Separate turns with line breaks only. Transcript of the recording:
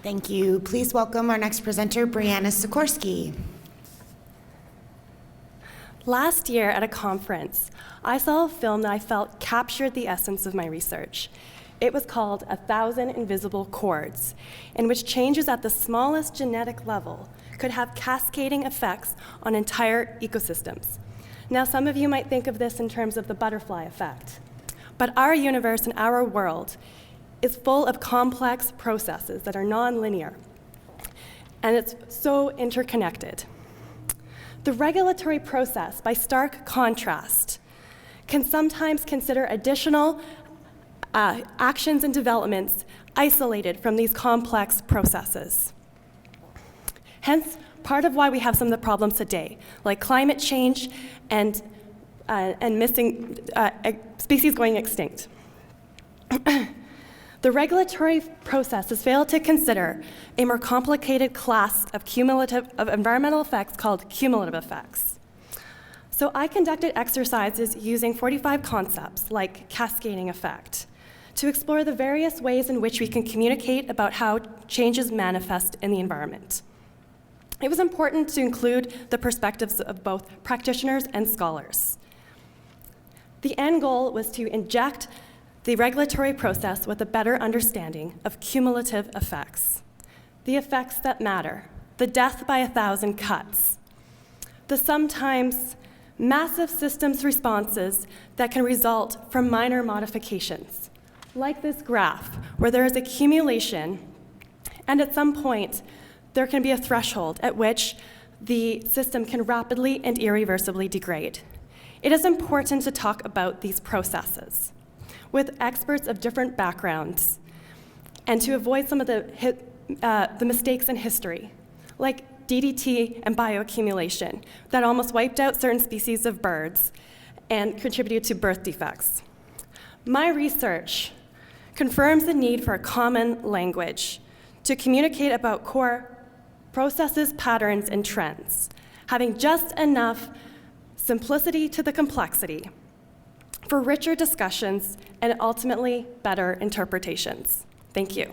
Thank you. Please welcome our next presenter, Breanna Sikorski.
Last year at a conference, I saw a film that I felt captured the essence of my research. It was called 1,000 Invisible Chords, in which changes at the smallest genetic level could have cascading effects on entire ecosystems. Now, some of you might think of this in terms of the butterfly effect, but our universe and our world is full of complex processes that are nonlinear, and it's so interconnected. The regulatory process, by stark contrast, can sometimes consider additional actions and developments isolated from these complex processes. Hence, part of why we have some of the problems today, like climate change and missing species going extinct. The regulatory process has failed to consider a more complicated class of environmental effects called cumulative effects. So I conducted exercises using 45 concepts like cascading effect to explore the various ways in which we can communicate about how changes manifest in the environment. It was important to include the perspectives of both practitioners and scholars. The end goal was to inject the regulatory process with a better understanding of cumulative effects, the effects that matter, the death by 1,000 cuts, the sometimes massive systems responses that can result from minor modifications, like this graph, where there is accumulation, and at some point, there can be a threshold at which the system can rapidly and irreversibly degrade. It is important to talk about these processes with experts of different backgrounds and to avoid some of the mistakes in history, like DDT and bioaccumulation that almost wiped out certain species of birds and contributed to birth defects. My research confirms the need for a common language to communicate about core processes, patterns, and trends, having just enough simplicity to the complexity for richer discussions and ultimately better interpretations. Thank you.